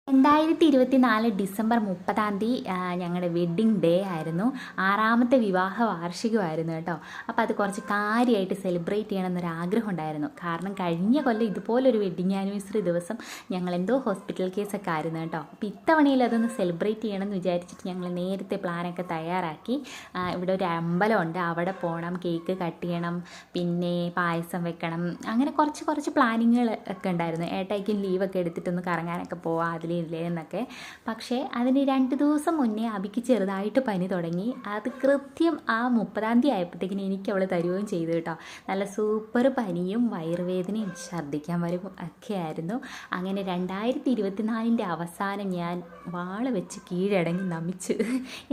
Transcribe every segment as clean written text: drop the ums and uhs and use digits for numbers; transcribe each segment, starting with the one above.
2024 December 30 ഞങ്ങളുടെ wedding day ആയിരുന്നു. 6ാമത്തെ വിവാഹ വാർഷികമായിരുന്നു കേട്ടോ. അപ്പോൾ അത് കുറച്ച് കാര്യമായിട്ട് സെലിബ്രേറ്റ് ചെയ്യണമെന്നൊരാഗ്രഹം ഉണ്ടായിരുന്നു. കാരണം കഴിഞ്ഞ കൊല്ലം ഇതുപോലൊരു വെഡ്ഡിങ് ആനിവേഴ്സറി ദിവസം ഞങ്ങൾ എന്തോ ഹോസ്പിറ്റൽ കേസൊക്കെ ആയിരുന്നു കേട്ടോ. അപ്പോൾ ഇത്തവണയിൽ അതൊന്ന് സെലിബ്രേറ്റ് ചെയ്യണമെന്ന് വിചാരിച്ചിട്ട് ഞങ്ങൾ നേരത്തെ പ്ലാനൊക്കെ തയ്യാറാക്കി. ഇവിടെ ഒരു അമ്പലമുണ്ട്, അവിടെ പോകണം, കേക്ക് കട്ട് ചെയ്യണം, പിന്നെ പായസം വെക്കണം, അങ്ങനെ കുറച്ച് പ്ലാനിങ്ങുകൾ ഒക്കെ ഉണ്ടായിരുന്നു. ഏട്ടായിക്കും ലീവൊക്കെ എടുത്തിട്ടൊന്ന് കറങ്ങാനൊക്കെ പോവാം അതിൽ എന്നൊക്കെ. പക്ഷേ അതിന് 2 ദിവസം മുന്നേ അബിക്ക് ചെറുതായിട്ട് പനി തുടങ്ങി. അത് കൃത്യം ആ 30 ആയപ്പോഴത്തേക്കിന് എനിക്ക് അവൾ തരുകയും ചെയ്തു കേട്ടോ. നല്ല സൂപ്പർ പനിയും വയറുവേദനയും ഛർദ്ദിക്കാൻ വരും ഒക്കെ ആയിരുന്നു. അങ്ങനെ 2024 അവസാനം ഞാൻ വാള് വെച്ച് കീഴടങ്ങി നമിച്ച്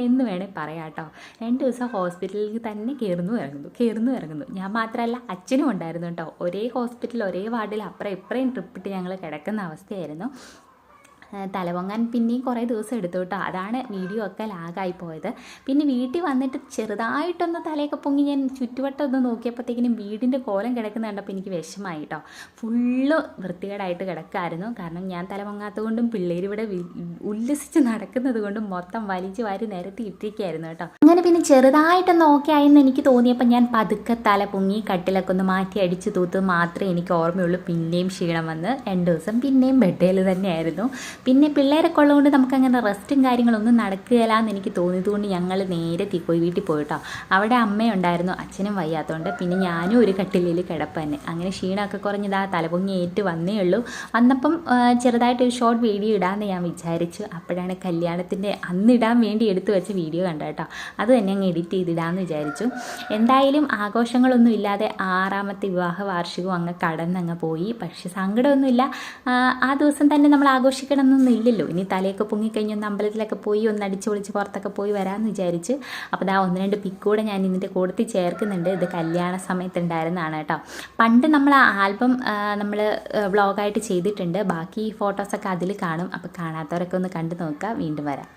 എന്ന് വേണേൽ പറയാം കേട്ടോ. 2 ദിവസം ഹോസ്പിറ്റലിൽ തന്നെ കയറുന്നു ഇറങ്ങുന്നു. ഞാൻ മാത്രമല്ല, അച്ഛനും ഉണ്ടായിരുന്നു കേട്ടോ. ഒരേ ഹോസ്പിറ്റൽ ഒരേ വാർഡിൽ അപ്പുറം ഇപ്പുറയും ട്രിപ്പിട്ട് ഞങ്ങൾ കിടക്കുന്ന അവസ്ഥയായിരുന്നു. തലപൊങ്ങാൻ പിന്നെയും കുറേ ദിവസം എടുത്തു കേട്ടോ. അതാണ് വീഡിയോ ഒക്കെ ലാഗായി പോയത്. പിന്നെ വീട്ടിൽ വന്നിട്ട് ചെറുതായിട്ടൊന്ന് തലയൊക്കെ പൊങ്ങി ഞാൻ ചുറ്റുവട്ടം ഒന്ന് നോക്കിയപ്പോഴത്തേക്കിനും വീടിൻ്റെ കോലം കിടക്കുന്ന കണ്ടപ്പോൾ എനിക്ക് വിഷമായി കേട്ടോ. ഫുള്ള് വൃത്തികേടായിട്ട് കിടക്കായിരുന്നു. കാരണം ഞാൻ തലപൊങ്ങാത്തത് കൊണ്ടും പിള്ളേരിവിടെ ഉല്ലസിച്ച് നടക്കുന്നത് കൊണ്ടും മൊത്തം വലിച്ചു വാരി നിരത്തി ഇട്ടിരിക്കുകയായിരുന്നു കേട്ടോ. അങ്ങനെ പിന്നെ ചെറുതായിട്ടൊന്ന് ഓക്കെ ആയെന്ന് എനിക്ക് തോന്നിയപ്പോൾ ഞാൻ പതുക്കെ തല പൊങ്ങി കട്ടിലൊക്കെ ഒന്ന് മാറ്റി അടിച്ച് തൂത്ത് മാത്രമേ എനിക്ക് ഓർമ്മയുള്ളൂ. പിന്നെയും ക്ഷീണം വന്ന് 2 ദിവസം പിന്നെയും ബെഡേൽ തന്നെയായിരുന്നു. പിന്നെ പിള്ളേരൊക്കെ ഉള്ളതുകൊണ്ട് നമുക്കങ്ങനെ റെസ്റ്റും കാര്യങ്ങളൊന്നും നടക്കുകയില്ലാന്ന് എനിക്ക് തോന്നിയതുകൊണ്ട് ഞങ്ങൾ നേരെ വീട്ടിൽ പോയിട്ടോ. അവിടെ അമ്മയുണ്ടായിരുന്നു, അച്ഛനും വയ്യാത്തതുകൊണ്ട്. പിന്നെ ഞാനും ഒരു കട്ടിലിൽ കിടപ്പ് തന്നെ. അങ്ങനെ ക്ഷീണമൊക്കെ കുറഞ്ഞതാ തലപൊങ്ങി ഏറ്റ് വന്നേ ഉള്ളൂ. വന്നപ്പം ചെറുതായിട്ടൊരു ഷോർട്ട് വീഡിയോ ഇടാമെന്ന് ഞാൻ വിചാരിച്ചു. അപ്പോഴാണ് കല്യാണത്തിൻ്റെ അന്നിടാൻ വേണ്ടി എടുത്തു വെച്ച വീഡിയോ കണ്ട കേട്ടോ. അത് തന്നെ അങ്ങ് എഡിറ്റ് ചെയ്തിടാമെന്ന് വിചാരിച്ചു. എന്തായാലും ആഘോഷങ്ങളൊന്നും ഇല്ലാതെ 6ാമത്തെ വിവാഹ വാർഷികവും അങ്ങ് കടന്നങ്ങ് പോയി. പക്ഷെ സങ്കടമൊന്നുമില്ല. ആ ദിവസം തന്നെ നമ്മൾ ആഘോഷിക്കണമെന്നൊന്നും ഇല്ലല്ലോ. ഇനി തലയൊക്കെ പൊങ്ങിക്കഴിഞ്ഞ് ഒന്ന് അമ്പലത്തിലൊക്കെ പോയി ഒന്ന് അടിച്ചു പൊളിച്ച് പുറത്തൊക്കെ പോയി വരാമെന്ന് വിചാരിച്ച്. അപ്പോൾ ദാ 1-2 പിക്കൂടെ ഞാൻ ഇതിൻ്റെ കൂട്ടത്തിൽ ചേർക്കുന്നുണ്ട്. ഇത് കല്യാണ സമയത്ത് ഉണ്ടായിരുന്നതാണ് കേട്ടോ. പണ്ട് നമ്മൾ ആൽബം നമ്മൾ വ്ളോഗായിട്ട് ചെയ്തിട്ടുണ്ട്. ബാക്കി ഫോട്ടോസൊക്കെ അതിൽ കാണും. അപ്പോൾ കാണാത്തവരൊക്കെ ഒന്ന് കണ്ടു നോക്കുക. വീണ്ടും വരാം.